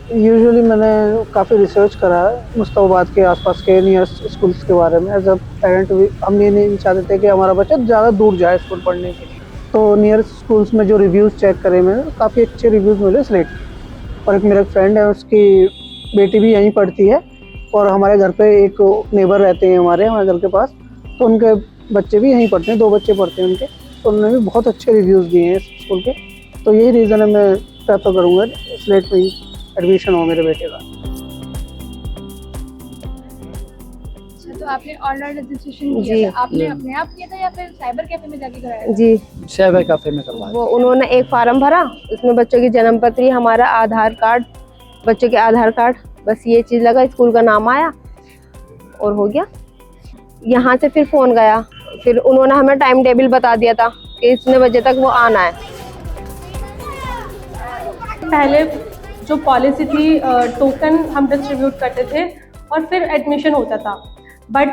Usually मैंने काफ़ी research करा है मुस्ताबाद के आसपास के नियर स्कूल्स के बारे में। एज अ पेरेंट भी हम ये नहीं चाहते थे कि हमारा बच्चा ज़्यादा दूर जाए स्कूल पढ़ने के लिए। तो नियर स्कूल्स में जो रिव्यूज़ चेक करे मैंने, काफ़ी अच्छे रिव्यूज़ मिले स्लेट के। और एक मेरा फ्रेंड है, उसकी बेटी भी यहीं पढ़ती है और हमारे घर पे एक नेबर रहते हैं हमारे घर के पास, तो उनके बच्चे भी यहीं पढ़ते हैं, 2 बच्चे पढ़ते हैं उनके, तो उन्होंने भी बहुत अच्छे रिव्यूज़ दिए हैं इस स्कूल के। तो यही रीज़न है, मैं प्रेफर करूँगा स्लेट में ही एडमिशन हो मेरे बेटे का। अच्छा, तो आपने ऑनलाइन रजिस्ट्रेशन किया था, आपने अपने आप किया था या फिर साइबर कैफे में जाके कराया था? जी, साइबर कैफे में करवाया। वो उन्होंने एक फार्म भरा, उसमें बच्चों की जन्म पत्री, हमारा आधार कार्ड, बच्चों के आधार कार्ड, बस ये चीज़ लगा, स्कूल का नाम आया और हो गया। यहाँ से फिर फ़ोन गया, फिर उन्होंने हमें टाइम टेबल बता दिया था कि इतने बजे तक वो आना है। पहले जो पॉलिसी थी, टोकन हम डिस्ट्रीब्यूट करते थे और फिर एडमिशन होता था, बट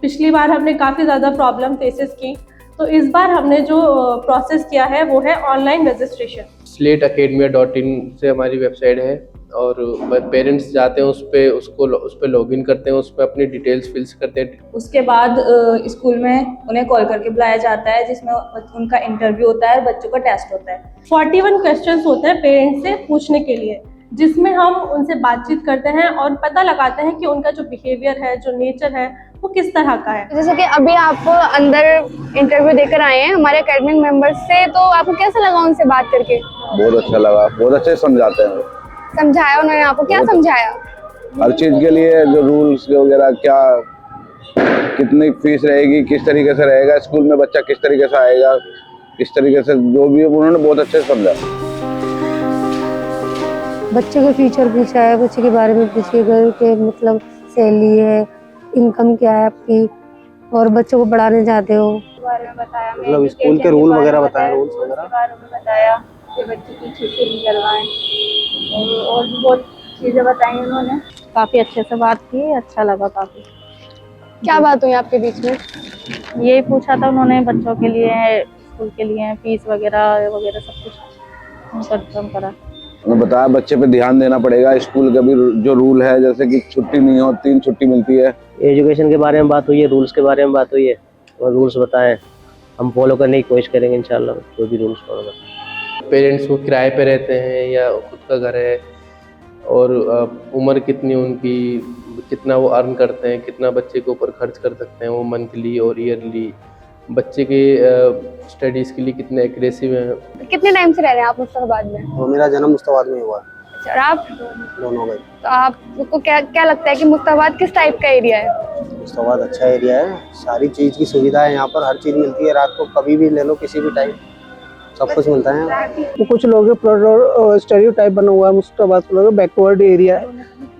पिछली बार हमने काफ़ी ज़्यादा प्रॉब्लम फेसेस की, तो इस बार हमने जो प्रोसेस किया है वो है ऑनलाइन रजिस्ट्रेशन। slateacademia.in से हमारी वेबसाइट है और पेरेंट्स जाते हैं उस पर लॉगिन करते हैं, उस पर अपनी डिटेल्स फिल्स करते हैं। उसके बाद स्कूल में उन्हें कॉल करके बुलाया जाता है, जिसमें उनका इंटरव्यू होता है और बच्चों का टेस्ट होता है। 41 क्वेश्चंस होते हैं पेरेंट्स से पूछने के लिए, जिसमें हम उनसे बातचीत करते हैं और पता लगाते हैं कि उनका जो बिहेवियर है, जो नेचर है, वो किस तरह का है। जैसे कि अभी आप अंदर इंटरव्यू देकर आए हैं हमारे एकेडमिक मेंबर्स से, तो आपको कैसा लगा उनसे बात करके? बहुत अच्छा लगा, बहुत अच्छे समझाते हैं। समझाया उन्होंने आपको? क्या समझाया? हर चीज के लिए जो रूल्स वगैरह, क्या कितनी फीस रहेगी, किस तरीके से रहेगा स्कूल में, बच्चा किस तरीके से आएगा, किस तरीके से, जो भी उन्होंने बहुत अच्छे से समझाया। बच्चे के फ्यूचर पूछा है, बच्चे के बारे में पूछिएगा कि मतलब सैलरी है, इनकम क्या है आपकी, और बच्चों को पढ़ाने जाते हो बारे में बताया, मतलब स्कूल के रूल वगैरह बताए, रूल्स वगैरह बारे में बताया कि बच्चे की छुट्टी निकलवाएं और भी बहुत चीज़ें बताई उन्होंने। काफ़ी अच्छे से बात की, अच्छा लगा काफ़ी। क्या बात हुई आपके बीच में? यही पूछा था उन्होंने, बच्चों के लिए, स्कूल के लिए फीस वगैरह वगैरह सब कुछ कंफर्म करा। उन्होंने बताया बच्चे पे ध्यान देना पड़ेगा, स्कूल का भी जो रूल है, जैसे कि छुट्टी नहीं हो, 3 छुट्टी मिलती है। एजुकेशन के बारे में बात हुई है, रूल्स के बारे में बात हुई है, और रूल्स बताएं, हम फॉलो करने की कोशिश करेंगे इंशाल्लाह, जो भी रूल्स फॉलो करें। पेरेंट्स वो किराए पे रहते हैं या खुद का घर है, और उम्र कितनी उनकी, कितना वो अर्न करते हैं, कितना बच्चे के ऊपर खर्च कर सकते हैं वो मंथली और ईयरली, बच्चे के स्टडीज़ के लिए कितने एग्रेसिव हैं। कितने टाइम से रह रहे हैं आप मुस्ताबाद में? वो मेरा जन्म मुस्ताबाद में हुआ। अच्छा, और आप? दोनों गए। तो आपको क्या लगता है कि मुस्ताबाद किस टाइप का एरिया है? मुस्ताबाद अच्छा एरिया है, सारी चीज़ की सुविधा है यहाँ पर, हर चीज़ मिलती है, रात को कभी भी ले लो, किसी भी टाइम सब कुछ मिलता है। तो कुछ लोग स्टेरियोटाइप बना हुआ है मुस्ताबाद का, बैकवर्ड एरिया है,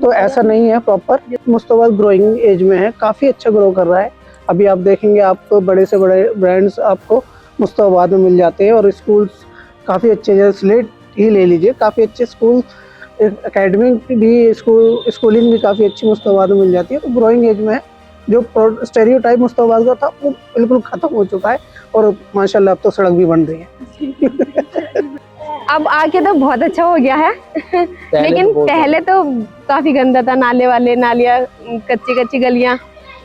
तो ऐसा नहीं है। प्रॉपर मुस्ताबाद ग्रोइंग एज में है, काफ़ी अच्छा ग्रो कर रहा है। अभी आप देखेंगे, आपको बड़े से बड़े ब्रांड्स आपको मुस्ताबाद में मिल जाते हैं, और स्कूल्स काफ़ी अच्छे, जैसे स्लेट ही ले लीजिए, काफ़ी अच्छे स्कूल, एकेडमिक भी स्कूलिंग भी काफ़ी अच्छी मुस्ताबाद में मिल जाती है। तो ग्रोइंग एज में है, जो स्टेरियोटाइप मुस्ताबाद का था वो बिल्कुल ख़त्म हो चुका है, और माशाल्लाह अब तो सड़क भी बन रही है। अब आके तो बहुत अच्छा हो गया है लेकिन पहले तो काफ़ी गंदा था, नालियाँ, कच्ची गलियाँ,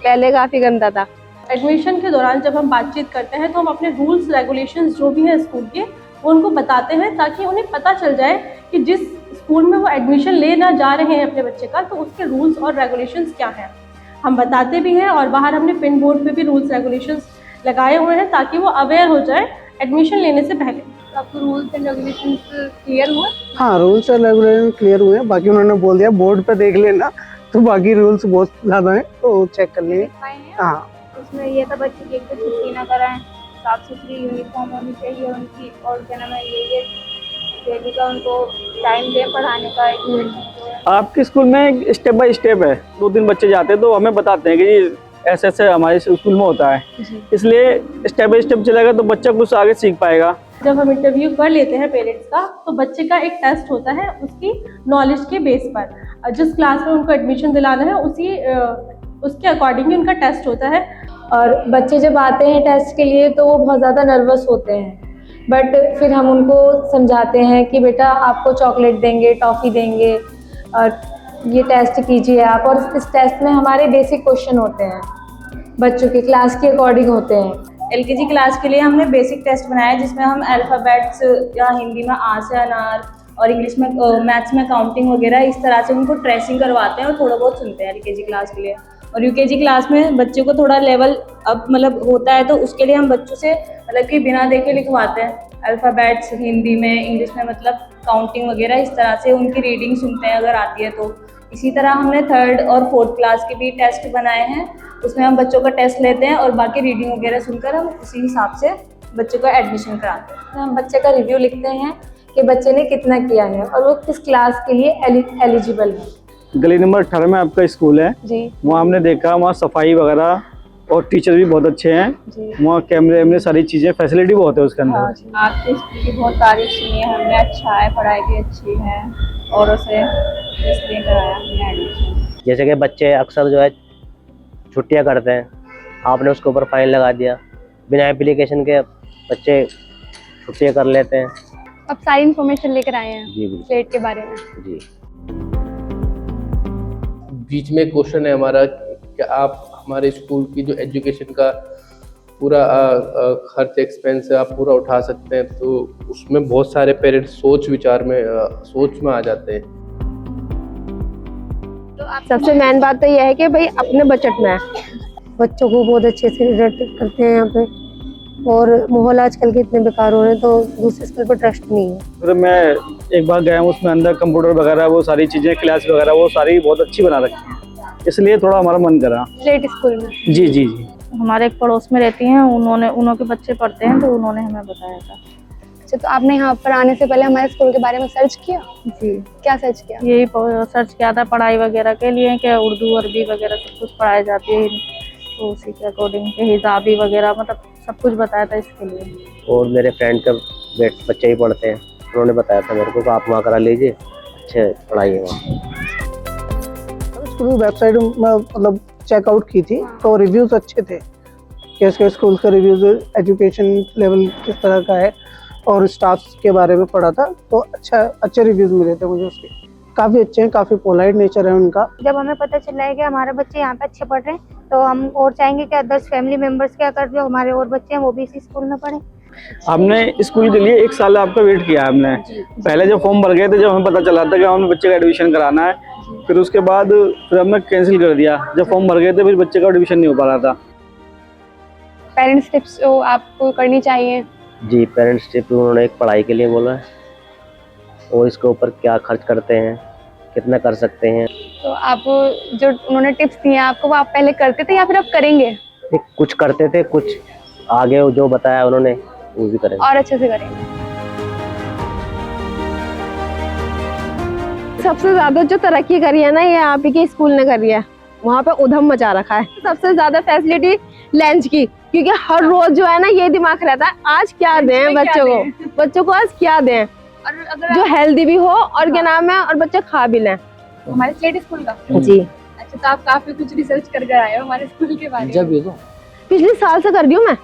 पहले काफ़ी गंदा था। एडमिशन के दौरान जब हम बातचीत करते हैं तो हम अपने रूल्स रेगुलेशंस जो भी हैं स्कूल के, वो उनको बताते हैं, ताकि उन्हें पता चल जाए कि जिस स्कूल में वो एडमिशन लेना जा रहे हैं अपने बच्चे का, तो उसके रूल्स और रेगुलेशंस क्या हैं। हम बताते भी हैं, और बाहर हमने पिन बोर्ड पे भी रूल्स रेगुलेशंस लगाए हुए हैं, ताकि वो अवेयर हो जाए एडमिशन लेने से पहले। आपको रूल्स एंड रेगुलेशंस क्लियर हुआ? हाँ, रूल्स एंड रेगुलेशन क्लियर हुए हैं, बाकी उन्होंने बोल दिया बोर्ड पे देख लेना, तो बाकी रूल्स बहुत ज़्यादा हैं, तो चेक कर लेंगे। हाँ, उसमें ये था बच्चे की एक तो छुट्टी ना कराएं, साफ सुथरी यूनिफॉर्म होनी चाहिए उनकी, और क्या नाम है, ये डेली का उनको टाइम दें पढ़ाने का। आपके स्कूल में स्टेप बाय स्टेप है, 2-3 बच्चे जाते हैं तो हमें बताते हैं कि जी ऐसे ऐसे हमारे स्कूल में होता है, इसलिए स्टेप बाय स्टेप चलेगा तो बच्चा कुछ आगे सीख पाएगा। जब हम इंटरव्यू कर लेते हैं पेरेंट्स का, तो बच्चे का एक टेस्ट होता है उसकी नॉलेज के बेस पर, जिस क्लास में उनको एडमिशन दिलाना है उसके अकॉर्डिंग उनका टेस्ट होता है। और बच्चे जब आते हैं टेस्ट के लिए तो वो बहुत ज़्यादा नर्वस होते हैं, बट फिर हम उनको समझाते हैं कि बेटा आपको चॉकलेट देंगे, टॉफ़ी देंगे, और ये टेस्ट कीजिए आप, और इस टेस्ट में हमारे बेसिक क्वेश्चन होते हैं, बच्चों की क्लास के अकॉर्डिंग होते हैं। एलकेजी क्लास के लिए हमने बेसिक टेस्ट बनाया है, जिसमें हम अल्फ़ाबेट्स या हिंदी में आ से अनार और इंग्लिश में मैथ्स में काउंटिंग वगैरह इस तरह से उनको ट्रेसिंग करवाते हैं और थोड़ा बहुत सुनते हैं एलकेजी क्लास के लिए। और यूकेजी क्लास में बच्चे को थोड़ा लेवल अब मतलब होता है, तो उसके लिए हम बच्चों से मतलब कि बिना देखे लिखवाते हैं अल्फ़ाबेट्स हिंदी में, इंग्लिश में मतलब काउंटिंग वगैरह, इस तरह से उनकी रीडिंग सुनते हैं अगर आती है तो। इसी तरह हमने 3rd और 4th क्लास के भी टेस्ट बनाए हैं, उसमें हम बच्चों का टेस्ट लेते हैं और बाकी रीडिंग वगैरह सुनकर हम उसी हिसाब से बच्चों का एडमिशन कराते हैं। हम बच्चे का रिव्यू लिखते हैं कि बच्चे ने कितना किया है और वो किस क्लास के लिए एलिजिबल है। गली नंबर 18 में आपका स्कूल है जी। वहाँ हमने देखा, वहाँ सफाई वगैरह और टीचर भी बहुत अच्छे हैं, वहाँ कैमरे वैमरे सारी चीज़ें फैसिलिटी बहुत है उसके अंदर। आपके स्कूल की बहुत तारीफ सुनी है हमने, अच्छा है, पढ़ाई भी अच्छी है, और उसे इसलिए कराया हमने एडमिशन। जैसे कि बच्चे अक्सर जो है छुट्टियां करते हैं, आपने उसके ऊपर फाइन लगा दिया, बिना एप्लीकेशन के बच्चे छुट्टियां कर लेते हैं। अब सारी इन्फॉर्मेशन लेकर आए हैं जी बिल्कुल। स्लेट के बारे में। जी बीच में क्वेश्चन है हमारा कि आप हमारे स्कूल की जो एजुकेशन का पूरा खर्च एक्सपेंस है आप पूरा उठा सकते हैं, तो उसमें बहुत सारे पेरेंट्स सोच में आ जाते हैं। तो आप सबसे मेन बात तो यह है कि भाई अपने बजट में है। बच्चों को बहुत अच्छे से रेट करते हैं यहाँ पे, और माहौल आजकल के इतने बेकार हो रहे हैं तो दूसरे स्कूल पर ट्रस्ट नहीं है। तो मैं एक बार गया हूँ, उसमें अंदर कंप्यूटर वगैरह वो सारी चीज़ें, क्लास वगैरह वो सारी बहुत अच्छी बना रखी है, इसलिए थोड़ा हमारा मन करा। स्लेट स्कूल में जी जी जी। हमारे एक पड़ोस में रहती हैं, उन्होंने बच्चे पढ़ते हैं, तो उन्होंने हमें बताया था। अच्छा, तो आपने यहाँ पर आने से पहले हमारे स्कूल के बारे में सर्च किया? जी। क्या सर्च किया? यही सर्च किया था पढ़ाई वगैरह के लिए, कि उर्दू अरबी वगैरह सब कुछ पढ़ाई जाती है, तो उसी के अकॉर्डिंग के हिजाबी वगैरह मतलब सब कुछ बताया था इसके लिए। और मेरे फ्रेंड का बच्चे ही पढ़ते हैं, उन्होंने बताया था मेरे को कि आप वहाँ करा लीजिए, अच्छे पढ़ाई है वहाँ। स्कूल वेबसाइट में मतलब चेकआउट की थी तो रिव्यूज़ अच्छे थे कि इसके स्कूल का रिव्यूज़, एजुकेशन लेवल किस तरह का है, और स्टाफ के बारे में पढ़ा था तो अच्छे रिव्यूज़ मिले थे मुझे उसके। काफ़ी अच्छे हैं, काफ़ी पोलाइट नेचर है उनका। जब हमें पता चला है कि हमारे बच्चे यहाँ पे अच्छे पढ़ रहे हैं तो हम और चाहेंगे कि अदर्स फैमिली मेंबर्स के अगर जो हमारे और बच्चे हैं वो भी इसी स्कूल में पढ़ें। हमने स्कूल के लिए 1 साल आपका वेट किया है हमने। पहले जब फॉर्म भर गए थे, जब हमें पता चला था कि हमें बच्चे का एडमिशन कराना है, फिर उसके बाद फिर हमने कैंसिल कर दिया। जब फॉर्म भर गए थे फिर बच्चे का एडमिशन नहीं हो पा रहा था। पेरेंट्स टिप्स जो आपको करनी चाहिए? जी, पेरेंट्स टिप उन्होंने एक पढ़ाई के लिए बोला है, और इसके ऊपर क्या खर्च करते हैं, कितना कर सकते हैं। तो आप जो उन्होंने टिप्स दिए आपको, वो आप पहले करते थे या फिर आप करेंगे? कुछ करते थे, कुछ आगे जो बताया उन्होंने वो भी करेंगे और अच्छे से करेंगे। सबसे ज्यादा जो तरक्की करी है ना, ये आप ही के स्कूल ने करी है। वहाँ पे उधम मचा रखा है। सबसे ज्यादा फैसिलिटी लंच की, क्योंकि हर रोज जो है ना ये दिमाग रहता है आज क्या दें बच्चों को आज क्या दें, और अगर जो हेल्दी भी हो और क्या नाम है, और बच्चे खा भी लें। हमारे स्लेट स्कूल का? जी। अच्छा, तो आप काफी कुछ रिसर्च कर आए हो हमारे स्कूल के बारे में। जब ये तो पिछले साल से कर रही हूँ मैं,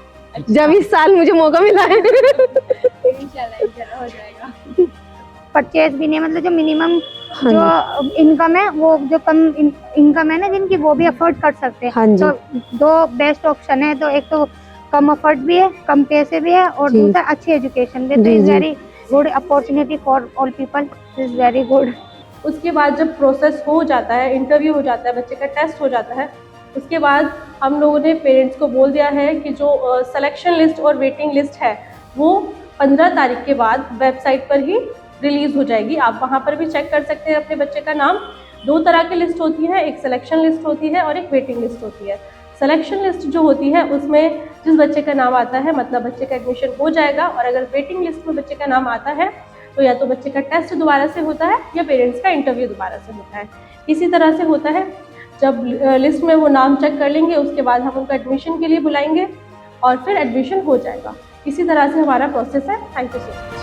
जब इस साल मुझे मौका मिला है। इंशाल्लाह हो जाएगा। परचेज भी नहीं, मतलब जो मिनिमम जो इनकम है, वो जो कम इनकम है ना जिनकी, वो भी अफोर्ड कर सकते हैं। तो 2 बेस्ट ऑप्शन है, तो एक तो कम अफोर्ड भी है, कम पैसे भी है, और दूसरा अच्छी एजुकेशन भी। तो is very good opportunity for all people, is very good. उसके बाद जब प्रोसेस हो जाता है, इंटरव्यू हो जाता है, बच्चे का टेस्ट हो जाता है, उसके बाद हम लोगों ने पेरेंट्स को बोल दिया है कि जो सिलेक्शन लिस्ट और वेटिंग लिस्ट है वो 15 तारीख के बाद वेबसाइट पर ही रिलीज़ हो जाएगी। आप वहाँ पर भी चेक कर सकते हैं अपने बच्चे का नाम। 2 तरह की लिस्ट होती है, एक सिलेक्शन लिस्ट होती है और एक वेटिंग लिस्ट होती है। सिलेक्शन लिस्ट जो होती है उसमें जिस बच्चे का नाम आता है मतलब बच्चे का एडमिशन हो जाएगा, और अगर वेटिंग लिस्ट में बच्चे का नाम आता है तो या तो बच्चे का टेस्ट दोबारा से होता है या पेरेंट्स का इंटरव्यू दोबारा से होता है। इसी तरह से होता है। जब लिस्ट में वो नाम चेक कर लेंगे उसके बाद हम उनको एडमिशन के लिए बुलाएंगे और फिर एडमिशन हो जाएगा। इसी तरह से हमारा प्रोसेस है। Thank you so much.